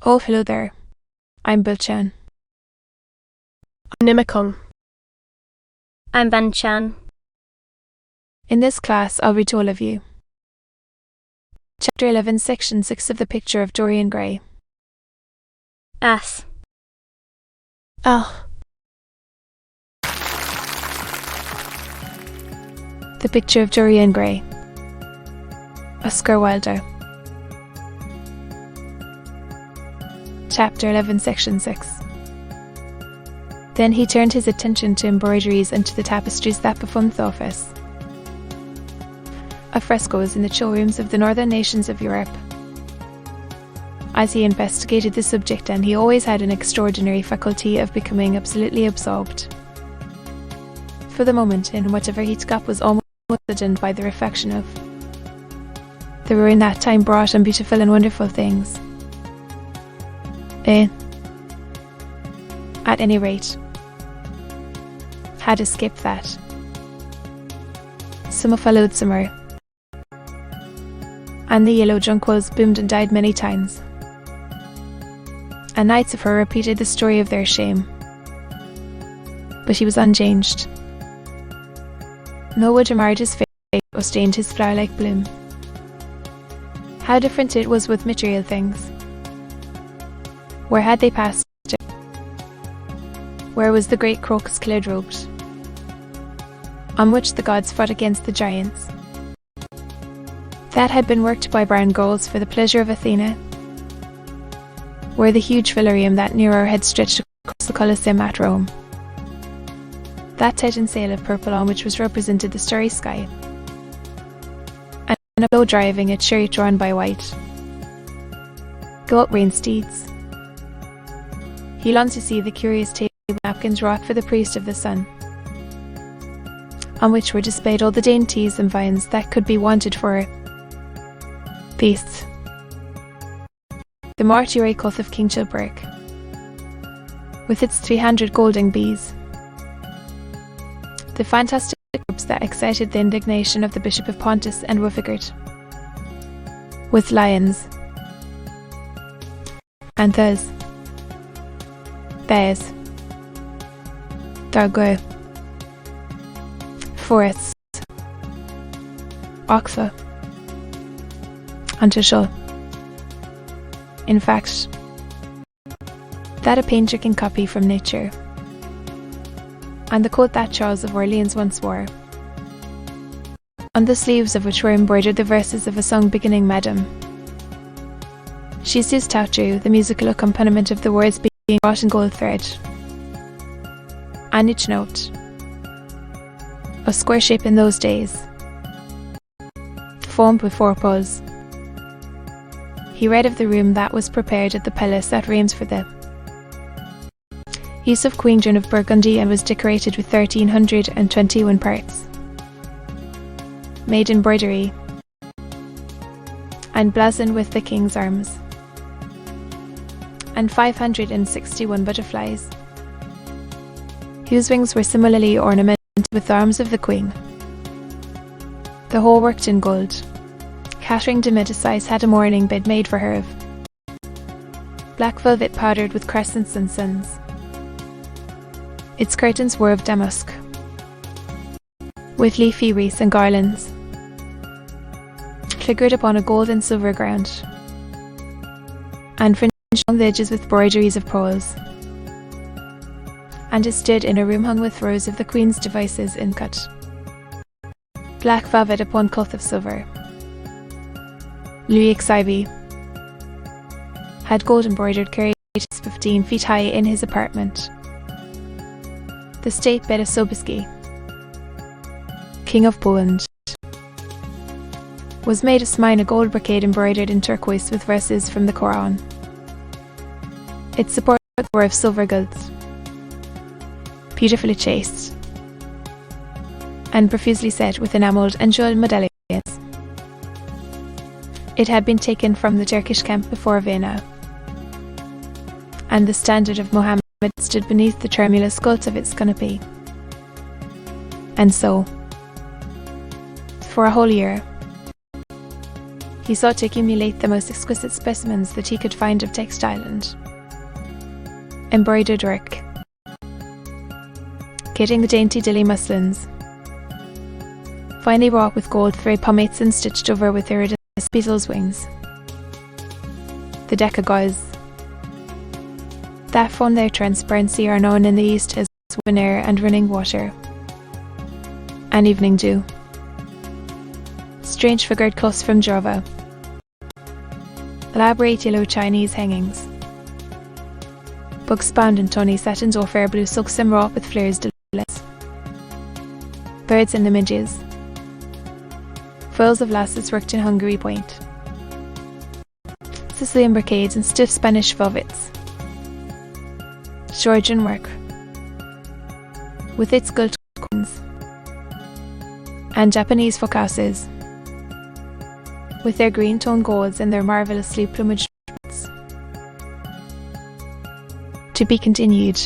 Oh, hello there. I'm Bilchan. I'm Nimakung. I'm Banchan. In this class, I'll read to all of you. Chapter 11, Section 6 of the Picture of Dorian Gray. Ass. Ah. The Picture of Dorian Gray. Oscar Wilde. Chapter 11, Section 6. Then he turned his attention to embroideries and to the tapestries that performed the office of frescoes in the chill rooms of the northern nations of Europe. As he investigated the subject, and he always had an extraordinary faculty of becoming absolutely absorbed for the moment in whatever he took up was almost saddened by the reflection of there were in that time brought and beautiful and wonderful things. At any rate, had escaped that. Some of Aloud summer, and the yellow jonquils boomed and died many times, and nights of her repeated the story of their shame. But he was unchanged. No wood marred his face or stained his flower-like bloom. How different it was with material things. Where had they passed? Where was the great crocus cloud robed, on which the gods fought against the giants? That had been worked by brown girls for the pleasure of Athena. Where the huge velarium that Nero had stretched across the Colosseum at Rome. That titan sail of purple on which was represented the starry sky, and a blow driving a chariot drawn by white, gold-reined steeds. He longed to see the curious table napkins wrought for the priest of the sun, on which were displayed all the dainties and viands that could be wanted for feasts. The mortuary cloth of King Chilperic, with its 300 golden bees. The fantastic groups that excited the indignation of the Bishop of Pontus and were figured with lions, anthers, bears, dargo, forests, oxa, and tushul. In fact, that a painstaking copy from nature, and the coat that Charles of Orleans once wore, on the sleeves of which were embroidered the verses of a song beginning Madam. She's used tautu, the musical accompaniment of the words being wrought in gold thread, and each note, of square shape in those days, formed with 4 pulls. He read of the room that was prepared at the palace at Reims for the use of Queen Joan of Burgundy, and was decorated with 1,321 parts, made in embroidery, and blazoned with the king's arms, and 561 butterflies, whose wings were similarly ornamented with the arms of the queen. The whole worked in gold. Catherine de Medicis had a mourning bed made for her of black velvet powdered with crescents and suns. Its curtains were of damask, with leafy wreaths and garlands, figured upon a gold and silver ground, and fringed along the edges with broideries of pearls. And it stood in a room hung with rows of the Queen's devices in cut black velvet upon cloth of silver. Louis Xavier had gold embroidered carriages 15 feet high in his apartment. The state bed of Sobieski, King of Poland, was made of smine, a gold brocade embroidered in turquoise with verses from the Quran. Its supports were of silver gilt, beautifully chased, and profusely set with enamelled and jewelled medallions. It had been taken from the Turkish camp before Vienna, and the standard of Mohammed stood beneath the tremulous sculpt of its canopy. And so, for a whole year, He sought to accumulate the most exquisite specimens that he could find of textile and embroidered work, getting the dainty dilly muslins, finely wrought with gold thread pommets and stitched over with iridescent beetles' wings. The deca gauze. That form their transparency are known in the East as wind air and running water, and evening dew. Strange figured cloths from Java. Elaborate yellow Chinese hangings. Books bound in tawny satins or fair blue silks and wrought with fleurs de lis. Birds and images. Foils of lasses worked in Hungary point. Sicilian brocades and stiff Spanish velvets. Georgian work, with its gilt coins, and Japanese focasses, with their green toned golds and their marvellously plumaged birds. To be continued.